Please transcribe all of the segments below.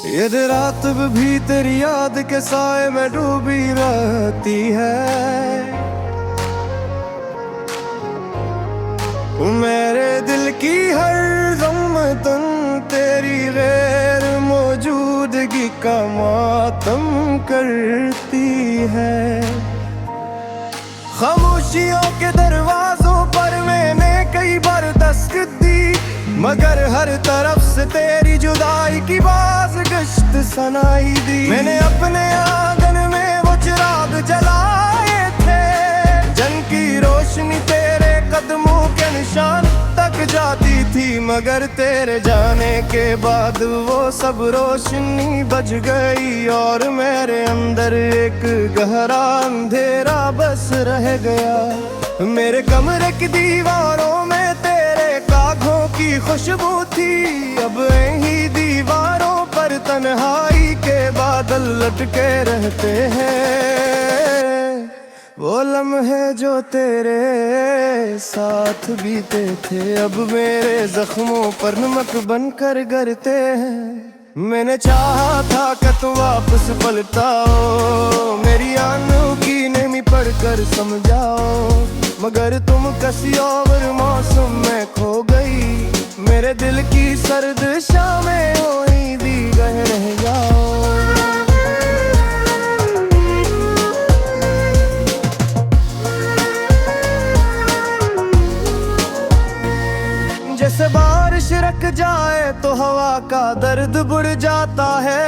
ये रात भी तेरी याद के साए में डूबी रहती है। मेरे दिल की हर ज़म्मतन तेरी गैर मौजूदगी का मातम करती है। खामोशियों के दरवाजों पर मैंने कई बार दस्तक दी, मगर हर तरफ से तेरी जुदाई की बाज गश्त सुनाई दी। मैंने अपने आंगन में वो चिराग जलाए थे, जन की रोशनी तेरे कदमों के निशान तक जाती थी, मगर तेरे जाने के बाद वो सब रोशनी बुझ गई और मेरे अंदर एक गहरा अंधेरा बस रह गया। मेरे कमरे की दीवारों में तेरे कागों की खुशबू थी, अब यही दीवारों पर तन्हाई के बादल लटके रहते हैं। वो लम्हे जो तेरे साथ बीते थे अब मेरे जख्मों पर नमक बनकर गिरते हैं। मैंने चाहा था कि तुम वापस पलटाओ, मेरी आंखों की नमी पढ़कर समझाओ, मगर तुम किसी और मौसम में खो गई। मेरे दिल की सर्द शामें वहीं भी गए रह जाओ। जैसे बारिश रख जाए तो हवा का दर्द बुढ़ जाता है,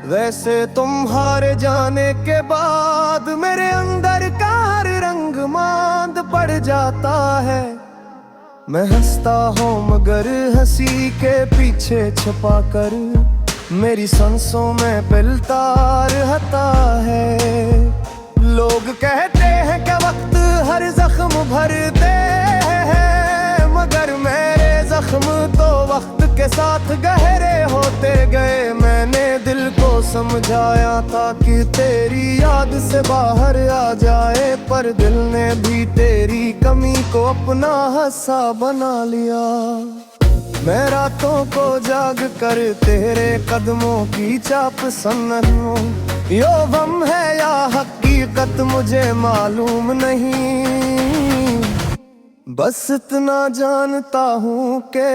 वैसे तुम्हारे जाने के बाद मेरे अंदर का हर रंग मांद पड़ जाता है। मैं हंसता हूँ मगर हंसी के पीछे छुपा कर मेरी सांसों में पिलता रहता है। लोग कहते हैं कि वक्त हर जख्म भरते हैं, मगर मेरे जख्म तो वक्त के साथ गहरे होते गए। मैंने दिल को समझाया था कि तेरी याद से बाहर आ जाए, पर दिल ने भी तेरी कमी को अपना हिस्सा बना लिया। मैं रातों को जाग कर तेरे कदमों की चाप सुनूं, यो गम है या हकीकत मुझे मालूम नहीं। बस इतना जानता हूँ कि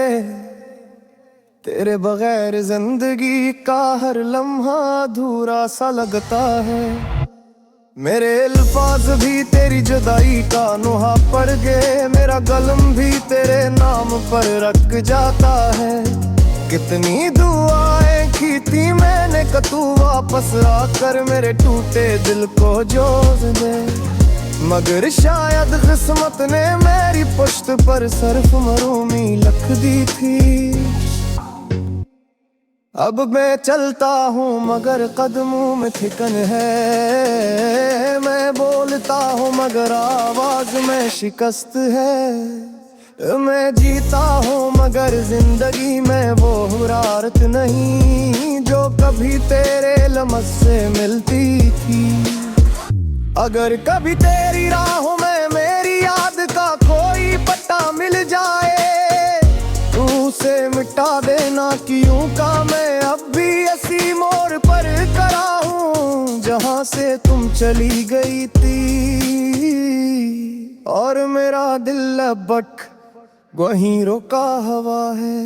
तेरे बगैर जिंदगी का हर लम्हा अधूरा सा लगता है। मेरे अल्फाज भी तेरी जुदाई का नुहा पड़ गए, मेरा कलम भी तेरे नाम पर रख जाता है। कितनी दुआएं की थी मैंने कि तू वापस आकर मेरे टूटे दिल को जोड़ दे, मगर शायद किस्मत ने मेरी पुश्त पर सिर्फ मरूमी लिख दी थी। अब मैं चलता हूँ मगर कदमों में थिकन है, मैं बोलता हूँ मगर आवाज में शिकस्त है। मैं जीता हूँ मगर जिंदगी में वो हुरारत नहीं जो कभी तेरे लम्स से मिलती थी। अगर कभी तेरी राहों में मेरी याद का कोई पत्ता मिल जाए, उसे मिटा देना क्यों का मैं अब भी इसी मोड़ पर खड़ा हूँ जहाँ से तुम चली गई थी, और मेरा दिल अब वहीं रुका हुआ है।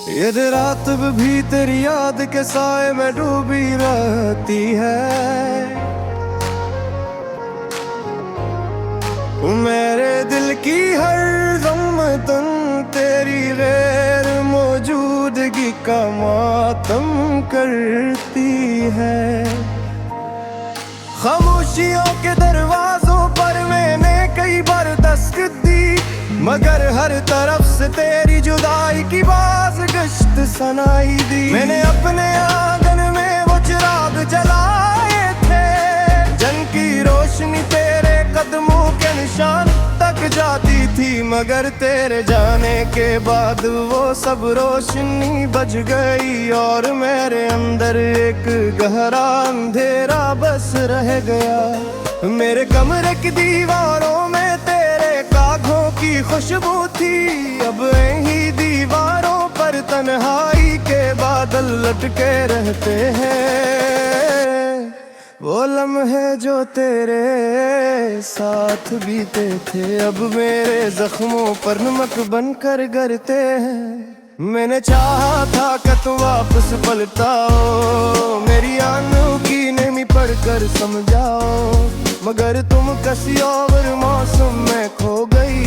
ये रात भी तेरी याद के साए में डूबी रहती है। मेरे दिल की हर ज़म्मतन तेरी गैर मौजूदगी का मातम करती है। खामोशियों के दरवाजों पर मैंने कई बार दस्तक दी, मगर हर तरफ से तेरी जुदाई की बाज गश्त सुनाई दी। मैंने अपने आंगन में वो चिराग जलाए थे, जन की रोशनी तेरे कदमों के निशान तक जाती थी, मगर तेरे जाने के बाद वो सब रोशनी बज गई और मेरे अंदर एक गहरा अंधेरा बस रह गया। मेरे कमरे की दीवारों में तेरे कागों की खुशबू थी, अब यही दीवारों पर तन्हाई के बादल लटके रहते हैं। वो लम्हे जो तेरे साथ बीते थे अब मेरे जख्मों पर नमक बनकर गिरते हैं। मैंने चाहा था कि तू वापस पलटाओ, मेरी आंखों की नमी पढ़कर समझाओ, मगर तुम किसी और मौसम में खो गई।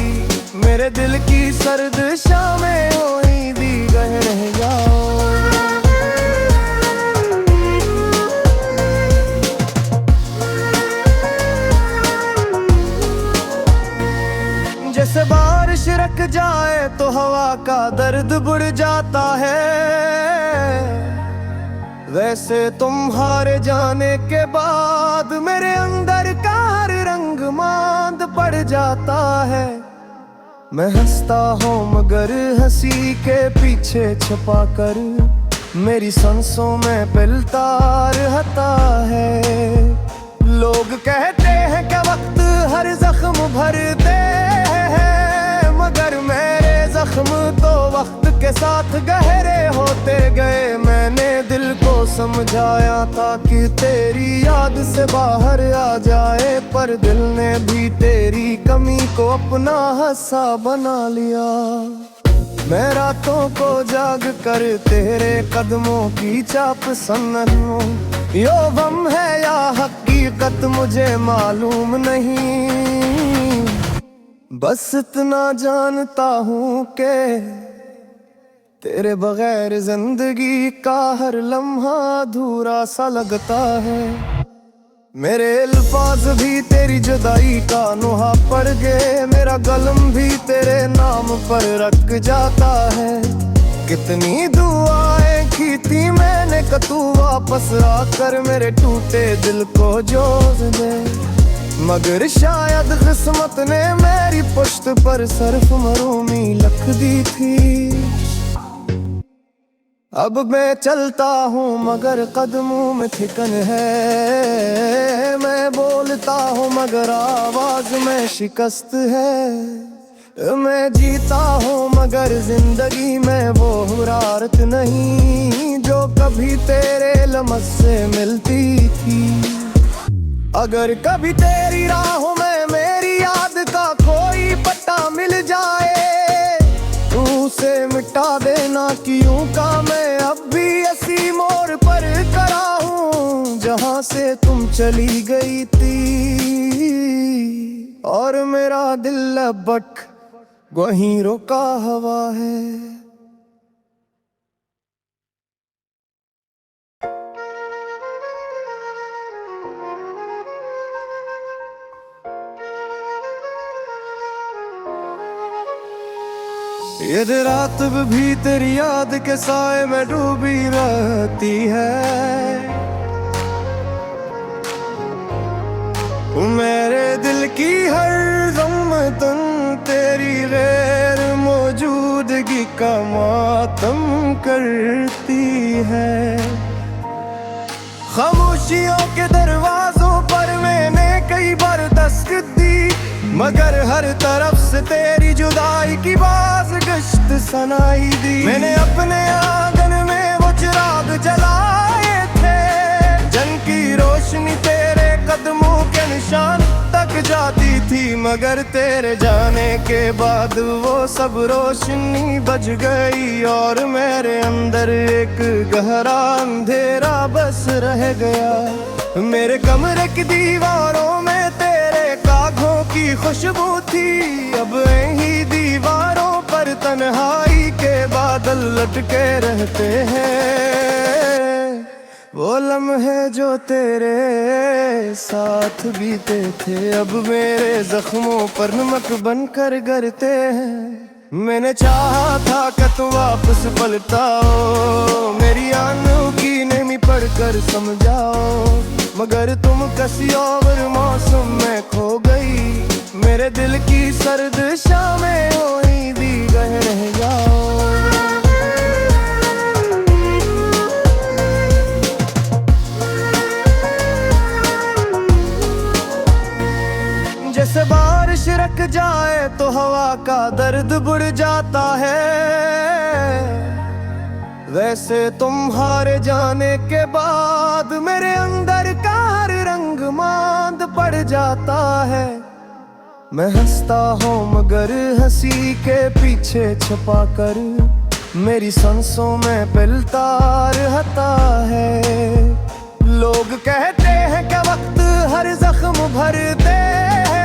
मेरे दिल की सर्द शामें वहीं दी गए रह जाओ। जैसे बारिश रख जाए तो हवा का दर्द बुढ़ जाता है, वैसे तुम्हारे जाने के बाद मेरे अंदर का हर रंग मांद पड़ जाता है। मैं हंसता हूँ मगर हंसी के पीछे छुपा कर मेरी सांसों में पिलता रहता है। लोग कहते हैं कि वक्त हर जख्म भरते हैं, मगर मेरे जख्म तो वक्त के साथ गहरे होते गए। मैंने दिल को समझाया था कि तेरी याद से बाहर आ जाए, पर दिल ने भी तेरी कमी को अपना हिस्सा बना लिया। मैं रातों को जाग कर तेरे कदमों की चाप सुनूं, यो गम है या हकीकत मुझे मालूम नहीं। बस इतना जानता हूँ कि तेरे बगैर जिंदगी का हर लम्हा अधूरा सा लगता है। मेरे अल्फाज भी तेरी जुदाई का नुहा पड़ गए, मेरा कलम भी तेरे नाम पर रख जाता है। कितनी दुआएं की थी मैंने कि तू वापस आकर मेरे टूटे दिल को जोड़ दे, मगर शायद किस्मत ने मेरी पुश्त पर सिर्फ मरूमी लिख दी थी। अब मैं चलता हूँ मगर कदमों में थिकन है, मैं बोलता हूँ मगर आवाज में शिकस्त है। मैं जीता हूँ मगर जिंदगी में वो हुरारत नहीं जो कभी तेरे लम्स से मिलती थी। अगर कभी तेरी राहों में मेरी याद का कोई पत्ता मिल जाए, उसे मिटा देना क्यों का मैं अब भी इसी मोड़ पर खड़ा हूँ जहाँ से तुम चली गई थी। और मेरा दिल अब वहीं रुका हुआ है। ये रात भी तेरी याद के साए में डूबी रहती है। मेरे दिल की हर गम तुम तेरी गैर मौजूदगी का मातम करती है। खामोशियों के दरवाजों पर मैंने कई बार दस्तक दी, मगर हर तरफ से तेरी जुदाई की बाज गश्त सुनाई दी। मैंने अपने आंगन में वो चिराग जलाए थे, जन की रोशनी तेरे कदमों के निशान तक जाती थी, मगर तेरे जाने के बाद वो सब रोशनी बज गई और मेरे अंदर एक गहरा अंधेरा बस रह गया। मेरे कमरे की दीवारों में तेरे कागों की खुशबू थी, अब यही दीवारों पर तन्हाई के बादल लटके रहते हैं। वो लम्हे जो तेरे साथ बीते थे अब मेरे जख्मों पर नमक बनकर गिरते हैं। मैंने चाहा था कि तू वापस पलटाओ, मेरी आंखों की नमी पढ़कर समझाओ, मगर तुम किसी और मौसम में खो गई। मेरे दिल की सर्द शामें जैसे बारिश रुक जाए तो हवा का दर्द बुढ़ जाता है, वैसे तुम हारे जाने के बाद मेरे अंदर का हर रंग मांद पड़ जाता है। मैं हंसता हूँ मगर हंसी के पीछे छुपा कर मेरी सांसों में पिलता रहता है। लोग कहते हैं कि वक्त हर जख्म भरते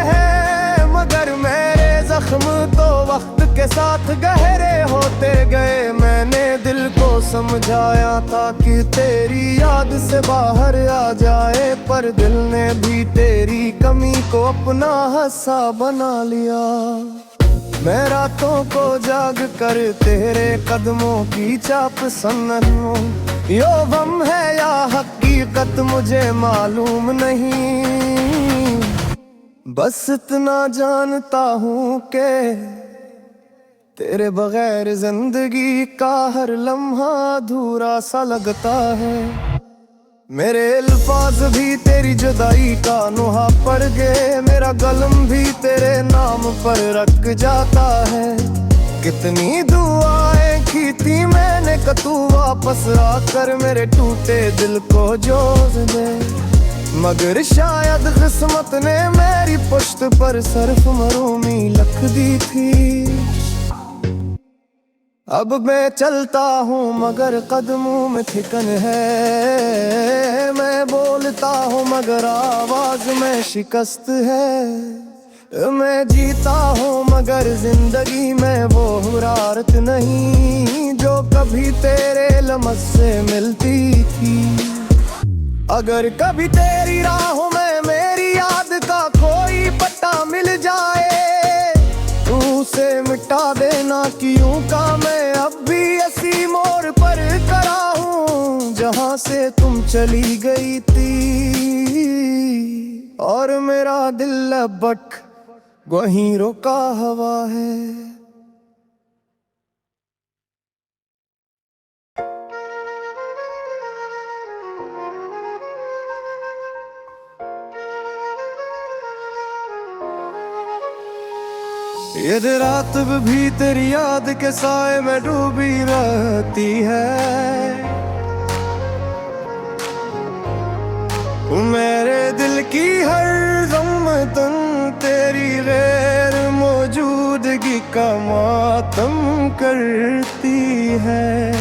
हैं, मगर मेरे जख्म तो वक्त के साथ गहरे होते गए। मैंने दिल को समझाया था कि तेरी याद से बाहर आ जाए, पर दिल ने भी तेरी कमी को अपना हिस्सा बना लिया। मैं रातों को जाग कर तेरे कदमों की चाप सुनूं, यो गम है या हकीकत मुझे मालूम नहीं। बस इतना जानता हूँ कि तेरे बगैर जिंदगी का हर लम्हा अधूरा सा लगता है। मेरे अल्फाज भी तेरी जुदाई का नुहा पड़ गए, मेरा कलम भी तेरे नाम पर रख जाता है। कितनी दुआएं की थी मैंने कि तू वापस आकर मेरे टूटे दिल को जोड़ दे, मगर शायद किस्मत ने मेरी पुश्त पर सिर्फ मरूमी लिख दी थी। अब मैं चलता हूँ मगर कदमों में थिकन है, मैं बोलता हूँ मगर आवाज में शिकस्त है। मैं जीता हूँ मगर जिंदगी में वो हुरारत नहीं जो कभी तेरे लम्स से मिलती थी। अगर कभी तेरी राहों में मेरी याद का कोई पत्ता मिल जाए, उसे मिटा देना क्यों का मैं अब भी इसी मोड़ पर खड़ा हूँ जहाँ से तुम चली गई थी। और मेरा दिल अब वहीं रुका हुआ है। ये रात भी तेरी याद के साए में डूबी रहती है। मेरे दिल की हर गमतन तेरी गैर मौजूदगी का मातम करती है।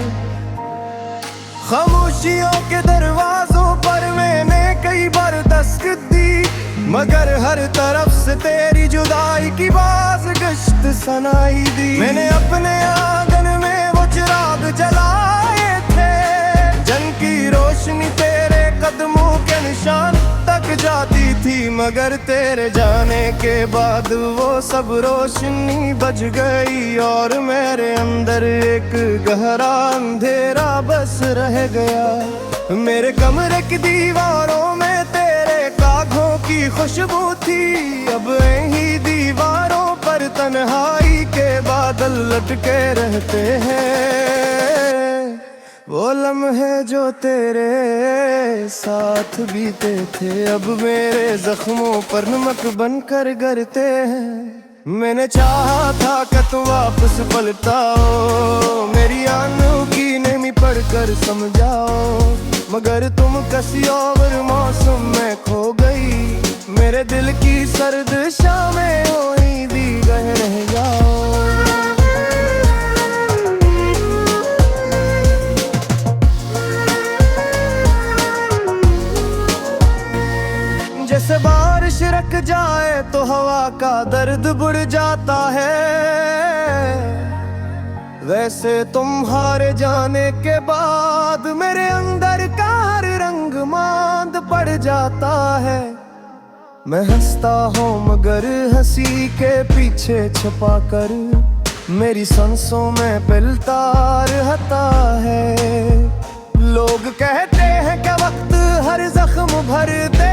खामोशियों के दरवाजों पर मैंने कई बार दस्तक दी, मगर हर तरफ से तेरी जुदाई की बाज गश्त सुनाई दी। मैंने अपने आंगन में वो चिराग जलाए थे, जन की रोशनी तेरे कदमों के निशान तक जाती थी, मगर तेरे जाने के बाद वो सब रोशनी बज गई और मेरे अंदर एक गहरा अंधेरा बस रह गया। मेरे कमरे की दीवारों में तेरे कागों की खुशबू थी, अब यही दीवारों पर तन्हाई के बादल लटके रहते हैं। वो लम्हे जो तेरे साथ बीते थे अब मेरे जख्मों पर नमक बनकर गिरते हैं। मैंने चाहा था कि तू वापस पलटाओ, मेरी आंखों की नमी पढ़कर समझाओ, मगर तुम किसी और मौसम में खो गई। मेरे दिल की सर्द शामें वहीं दी गए रह जाओ। जैसे बारिश रुक जाए तो हवा का दर्द बुढ़ जाता है, वैसे तुम हारे जाने के बाद मेरे अंदर का हर रंग मांद पड़ जाता है। मैं हंसता हूँ मगर हंसी के पीछे छुपा कर मेरी सांसों में पिलता रहता है। लोग कहते हैं कि वक्त हर जख्म भरते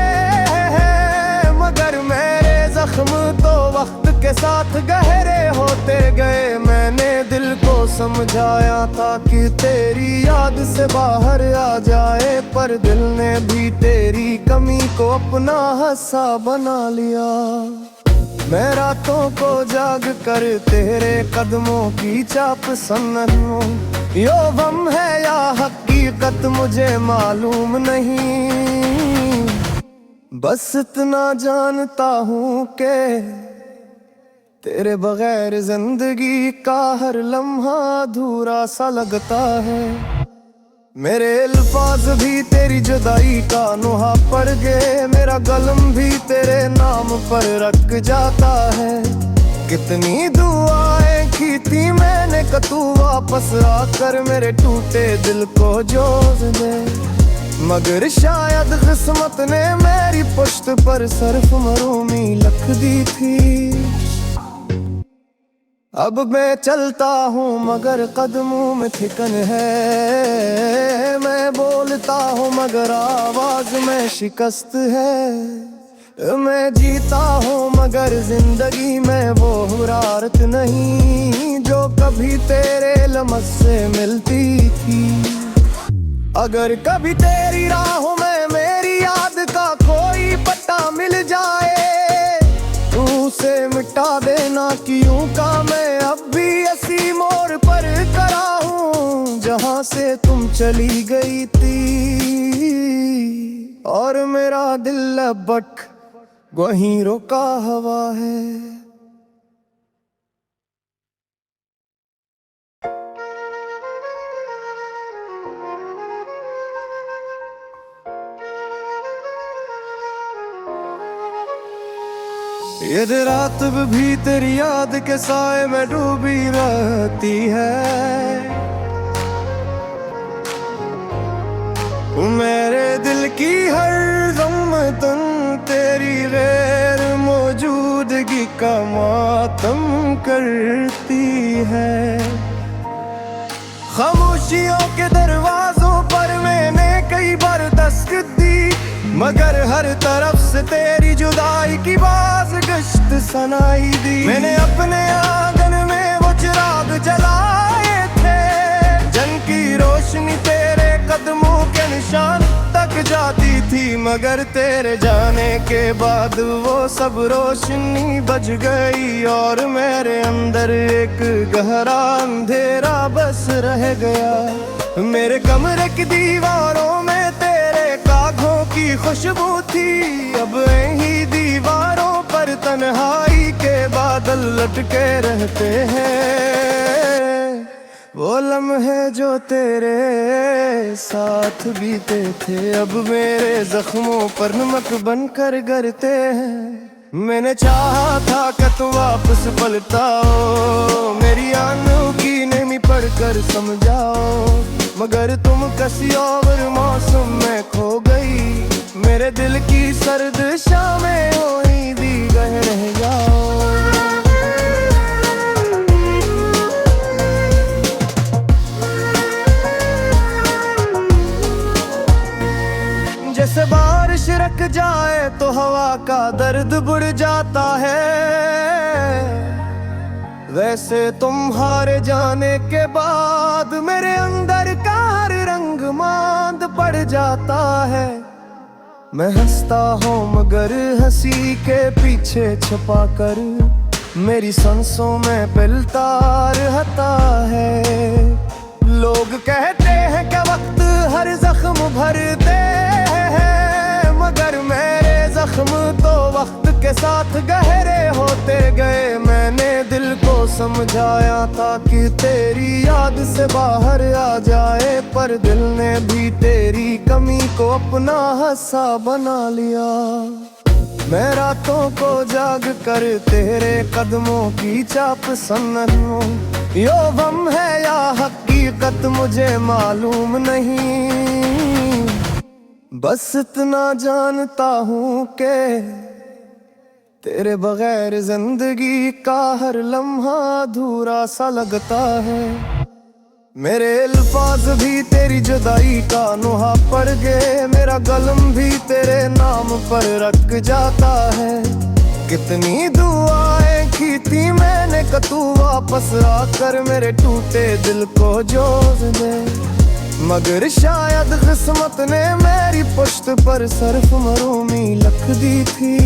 हैं, मगर मेरे जख्म तो वक्त के साथ गहरे होते गए। मैंने दिल को समझाया था कि तेरी याद से बाहर आ जाए, पर दिल ने भी तेरी कमी को अपना हिस्सा बना लिया। मैं रातों को जाग कर तेरे कदमों की चाप सनूं। यो वम है या हकीकत मुझे मालूम नहीं, बस इतना जानता हूँ कि तेरे बगैर जिंदगी का हर लम्हा अधूरा सा लगता है। मेरे अल्फाज भी तेरी जुदाई का नुहा पड़ गए, मेरा कलम भी तेरे नाम पर रख जाता है। कितनी दुआएं की थी मैंने कि तू वापस आकर मेरे टूटे दिल को जोड़ दे, मगर शायद किस्मत ने मेरी पुश्त पर सिर्फ मरूमी लिख दी थी। अब मैं चलता हूँ मगर कदमों में थिकन है, मैं बोलता हूँ मगर आवाज में शिकस्त है। मैं जीता हूँ मगर जिंदगी में वो हुरारत नहीं जो कभी तेरे लम्स से मिलती थी। अगर कभी तेरी राहों में मेरी याद का कोई पत्ता मिल जाए, उसे मिटा देना क्यों का मैं अब भी ऐसी मोड़ पर खड़ा हूँ जहाँ से तुम चली गई थी, और मेरा दिल अब वहीं रुका हुआ है। ये रात भी तेरी याद के साए में डूबी रहती है। मेरे दिल की हर ज़म्मतन तेरी गैर मौजूदगी का मातम करती है। खामोशियों के दरवाजों पर मैंने कई बार दस्तक दी, मगर हर तरफ से तेरी जुदाई की बाज गश्त सुनाई दी। मैंने अपने आंगन में वो चिराग जलाए थे, जन की रोशनी तेरे कदमों के निशान तक जाती थी, मगर तेरे जाने के बाद वो सब रोशनी बुझ गई और मेरे अंदर एक गहरा अंधेरा बस रह गया। मेरे कमरे की दीवारों में तेरे कागों की खुशबू थी, अब यही दीवारों पर तन्हाई के बादल लटके रहते हैं। वो लम्हे जो तेरे साथ बीते थे अब मेरे जख्मों पर नमक बनकर गिरते हैं। मैंने चाहा था कि तू वापस पलटाओ, मेरी आंखों की नमी पढ़कर समझाओ, मगर तुम किसी और मौसम में खो गई। मेरे दिल की सर्द शामें वहीं दी गए रह जाओ। जैसे बारिश रख जाए तो हवा का दर्द बुढ़ जाता है, वैसे तुम्हारे जाने के बाद मेरे अंदर का हर रंग मांद पड़ जाता है। मैं हंसता हूँ मगर हंसी के पीछे छुपा कर मेरी सांसों में पिलता रहता है। लोग कहते हैं कि वक्त हर जख्म भरते हैं, मगर मेरे जख्म तो वक्त के साथ गहरे होते गए। मैंने दिल को समझाया था कि तेरी याद से बाहर आ जाए, पर दिल ने भी तेरी कमी को अपना हिस्सा बना लिया। मैं रातों को जाग कर तेरे कदमों की चाप सनूं। यो वम है या हकीकत मुझे मालूम नहीं, बस इतना जानता हूँ कि तेरे बगैर जिंदगी का हर लम्हा अधूरा सा लगता है। मेरे अल्फाज भी तेरी जुदाई का नुहा पड़ गए, मेरा कलम भी तेरे नाम पर रख जाता है। कितनी दुआएं की थी मैंने कि तू वापस आकर मेरे टूटे दिल को जोड़ दे, मगर शायद किस्मत ने मेरी पुश्त पर सिर्फ मरूमी लिख दी थी।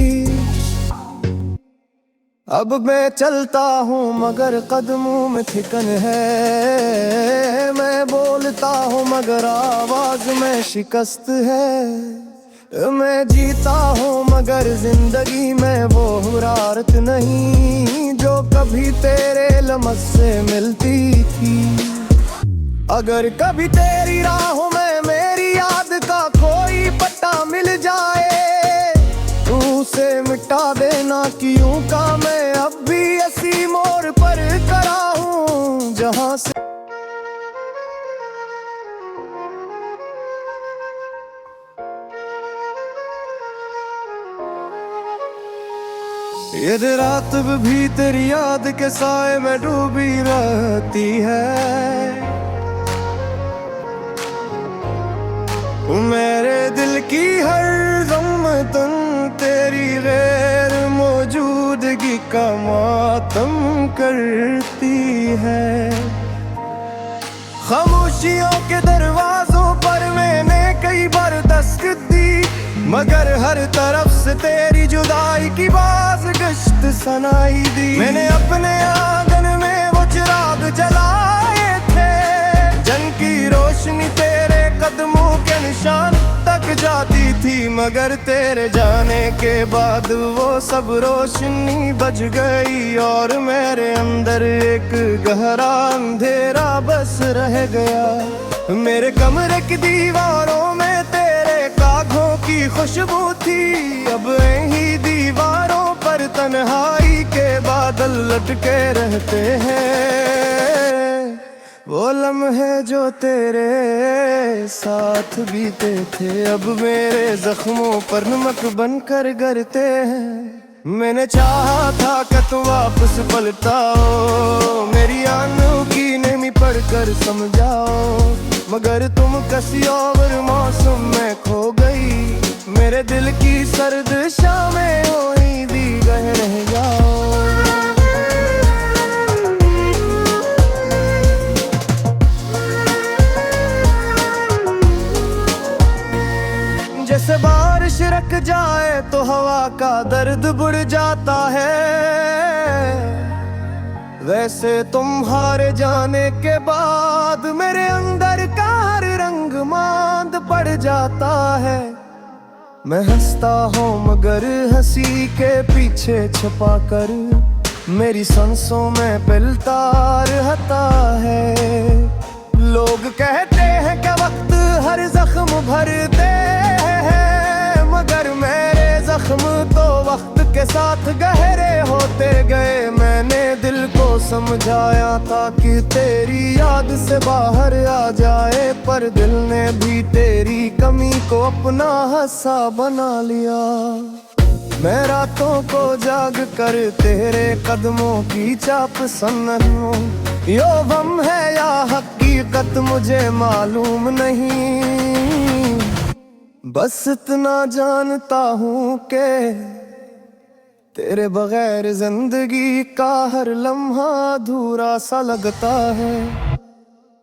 अब मैं चलता हूँ मगर कदमों में थिकन है, मैं बोलता हूँ मगर आवाज में शिकस्त है। मैं जीता हूँ मगर जिंदगी में वो हुरारत नहीं जो कभी तेरे लम्स से मिलती थी। अगर कभी तेरी राहों में मेरी याद का कोई पट्टा मिल जाए, उसे मिटा देना क्यों का मैं अब भी ऐसी मोड़ पर खड़ा हूँ जहाँ से ये रात भी तेरी याद के साए में डूबी रहती है। मेरे दिल की हर ज़म्मतन तेरी गैर मौजूदगी का मातम करती है। खामोशियों के दरवाजों पर मैंने कई बार दस्तक दी, मगर हर तरफ से तेरी जुदाई की बाज गश्त सुनाई दी। मैंने अपने आंगन में वो चिराग जलाए थे, जन की रोशनी तेरे कदमों के निशान तक जाती थी, मगर तेरे जाने के बाद वो सब रोशनी बज गई और मेरे अंदर एक गहरा अंधेरा बस रह गया। मेरे कमरे की दीवारों में तेरे कागों की खुशबू थी, अब यही दीवारों पर तन्हाई के बादल लटके रहते हैं। वो लम्हे जो तेरे साथ बीते थे अब मेरे जख्मों पर नमक बनकर गिरते हैं। मैंने चाहा था कि तुम वापस पलटाओ, मेरी आंखों की नमी पढ़कर समझाओ, मगर तुम किसी और मौसम में खो गई। मेरे दिल की सर्द शामें वहीं दी गए रह जाओ। जैसे बारिश रख जाए तो हवा का दर्द बुढ़ जाता है, वैसे तुम्हारे जाने के बाद मेरे अंदर का हर रंग मांद पड़ जाता है। मैं हंसता हूँ मगर हंसी के पीछे छुपा कर मेरी सांसों में पिलता रहता है। लोग कहते हैं कि वक्त हर जख्म भरते हैं, मगर मेरे जख्म तो वक्त के साथ गहरे होते गए। मैंने दिल को समझाया था कि तेरी याद से बाहर आ जाए, पर दिल ने भी तेरी कमी को अपना हिस्सा बना लिया। मैं रातों को जाग कर तेरे कदमों की चाप सुनूं, यो गम है या हकीकत मुझे मालूम नहीं, बस इतना जानता हूँ कि तेरे बगैर जिंदगी का हर लम्हा अधूरा सा लगता है।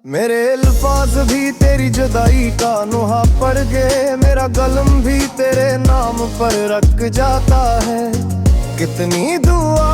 मेरे अल्फाज भी तेरी जुदाई का नुहा पड़ गए, मेरा कलम भी तेरे नाम पर रख जाता है। कितनी दुआ